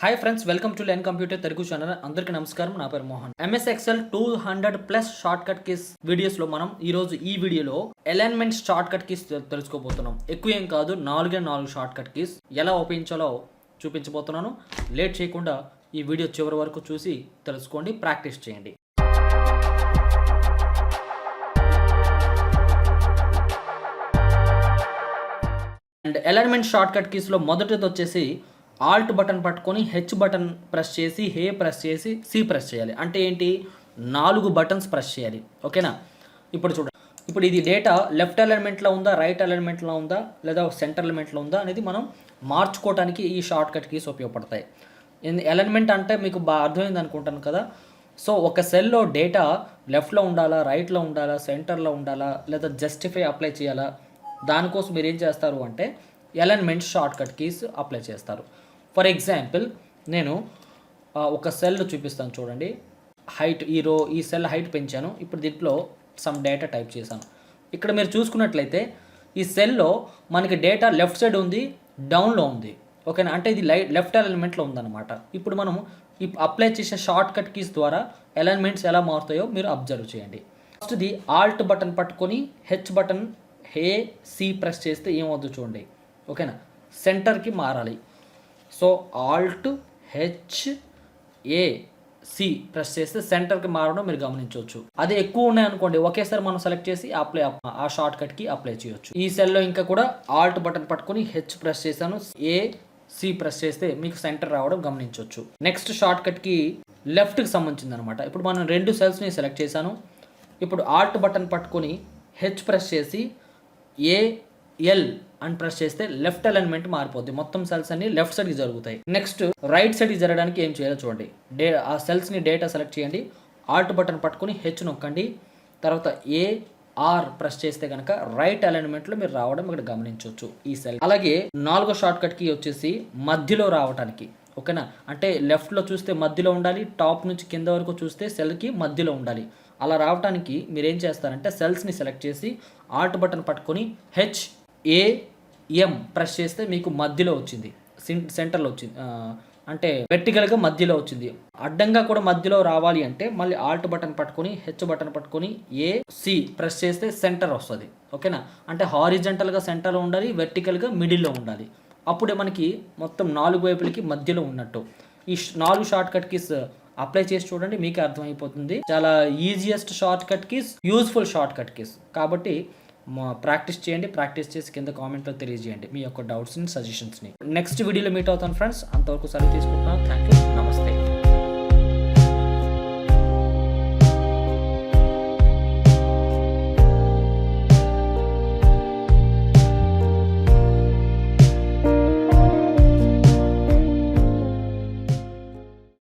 Hi friends, welcome to learn computer Telugu channel. అందరికీ నమస్కారం. నా పేరు Mohan. MS Excel 200+ short cut keys videos లో మనం ఈ రోజు ఈ వీడియోలో అలైన్మెంట్ షార్ట్ కట్ కీస్ తెలుసుకోబోతున్నాం. ఎక్కువ ఏం కాదు, 4 షార్ట్ కట్ కీస్ ఎలా ఉపయోగించాలో చూపించబోతున్నాను. లేట్ చేయకుండా ఈ వీడియో చివరి వరకు చూసి తెలుసుకోండి, ప్రాక్టీస్ చేయండి. And alignment short cut keys లో మొదటిది వచ్చేసి ఆల్ట్ బటన్ పట్టుకొని హెచ్ బటన్ ప్రెస్ చేసి హే ప్రెస్ చేసి సి ప్రెస్ చేయాలి. అంటే ఏంటి, 4 బటన్స్ ప్రెస్ చేయాలి. ఓకేనా? ఇప్పుడు చూడండి, ఇప్పుడు ఇది డేటా లెఫ్ట్ అలైన్మెంట్లో ఉందా, రైట్ అలైన్మెంట్లో ఉందా, లేదా సెంటర్ అలైన్మెంట్లో ఉందా అనేది మనం మార్చుకోవడానికి ఈ షార్ట్ కట్ కీస్ ఉపయోగపడతాయి. అలైన్మెంట్ అంటే మీకు బాగా అర్థమైంది అనుకుంటాను కదా. సో ఒక సెల్లో డేటా లెఫ్ట్లో ఉండాలా, రైట్లో ఉండాలా, సెంటర్లో ఉండాలా, లేదా జస్టిఫై అప్లై చేయాలా, దానికోసం మీరు ఏం చేస్తారు అంటే alignment short cut keys apply చేస్తారు. ఫర్ ఎగ్జాంపుల్, నేను ఒక సెల్ చూపిస్తాను చూడండి. హైట్ ఈ సెల్ హైట్ పెంచాను. ఇప్పుడు దీంట్లో సమ్ డేటా టైప్ చేశాను. ఇక్కడ మీరు చూసుకున్నట్లయితే ఈ సెల్లో మనకి డేటా లెఫ్ట్ సైడ్ ఉంది, డౌన్లో ఉంది. ఓకేనా? అంటే ఇది లెఫ్ట్ అలైన్మెంట్లో ఉందన్నమాట. ఇప్పుడు మనం అప్లై చేసే షార్ట్ కట్ కీస్ ద్వారా అలైన్మెంట్స్ ఎలా మారుతాయో మీరు అబ్జర్వ్ చేయండి. ఫస్ట్ది ఆల్ట్ బటన్ పట్టుకొని H button A C press చేస్తే ఏమవుతుందో చూడండి. ఓకేనా? సెంటర్కి మారాలి. So alt H A C press చేస్తే సెంటర్కి మారడం మీరు గమనించవచ్చు. అది ఎక్కువ ఉన్నాయనుకోండి, ఒకేసారి మనం సెలెక్ట్ చేసి ఆ షార్ట్ కట్కి అప్లై చేయొచ్చు. ఈ సెల్లో ఇంకా కూడా ఆల్ట్ బటన్ పట్టుకొని హెచ్ ప్రెస్ చేశాను, ఏ సి ప్రెస్ చేస్తే మీకు సెంటర్ రావడం గమనించవచ్చు. నెక్స్ట్ షార్ట్ కట్కి లెఫ్ట్కి సంబంధించింది అనమాట. ఇప్పుడు మనం 2 సెల్స్ని సెలెక్ట్ చేశాను. ఇప్పుడు ఆల్ట్ బటన్ పట్టుకొని హెచ్ ప్రెస్ చేసి ఎల్ అని ప్రెస్ చేస్తే లెఫ్ట్ అలైన్మెంట్ మారిపోద్ది. మొత్తం సెల్స్ అన్ని లెఫ్ట్ సైడ్కి జరుగుతాయి. నెక్స్ట్ రైట్ సైడ్కి జరగడానికి ఏం చేయాలో చూడండి. ఆ సెల్స్ని డేటా సెలెక్ట్ చేయండి, ఆల్ట్ బటన్ పట్టుకొని హెచ్ నొక్కండి, తర్వాత ఆర్ ప్రెస్ చేస్తే కనుక రైట్ అలైన్మెంట్లో మీరు రావడం ఇక్కడ గమనించవచ్చు ఈ సెల్. అలాగే 4వ షార్ట్ కట్కి వచ్చేసి మధ్యలో రావడానికి. ఓకేనా? అంటే లెఫ్ట్లో చూస్తే మధ్యలో ఉండాలి, టాప్ నుంచి కింద వరకు చూస్తే సెల్కి మధ్యలో ఉండాలి. అలా రావడానికి మీరు ఏం చేస్తారంటే సెల్స్ని సెలెక్ట్ చేసి ఆల్ట్ బటన్ పట్టుకొని HAM ప్రెస్ చేస్తే మీకు మధ్యలో వచ్చింది, సెంటర్లో వచ్చింది. అంటే వెర్టికల్గా మధ్యలో వచ్చింది. అడ్డంగా కూడా మధ్యలో రావాలి అంటే మళ్ళీ ఆల్ట్ బటన్ పట్టుకొని హెచ్ బటన్ పట్టుకొని AC ప్రెస్ చేస్తే సెంటర్ వస్తుంది. ఓకేనా? అంటే హారిజంటల్గా సెంటర్లో ఉండాలి, వెర్టికల్గా మిడిల్లో ఉండాలి. అప్పుడే మనకి మొత్తం 4 వైపులకి మధ్యలో ఉన్నట్టు. ఈ 4 షార్ట్ కట్ కీస్ అప్లై చేసి చూడండి, మీకే అర్థమైపోతుంది. చాలా easiest short cut keys, useful short cut keys. కాబట్టి ప్రాక్టీస్ చేయండి. ప్రాక్టీస్ చేసి కింద కామెంట్లో తెలియజేయండి మీ యొక్క డౌట్స్ని, సజెషన్స్ని. నెక్స్ట్ వీడియోలో మీట్ అవుతాను ఫ్రెండ్స్. అంతవరకు సెలవు తీసుకుంటున్నాను. Thank you. నమస్తే.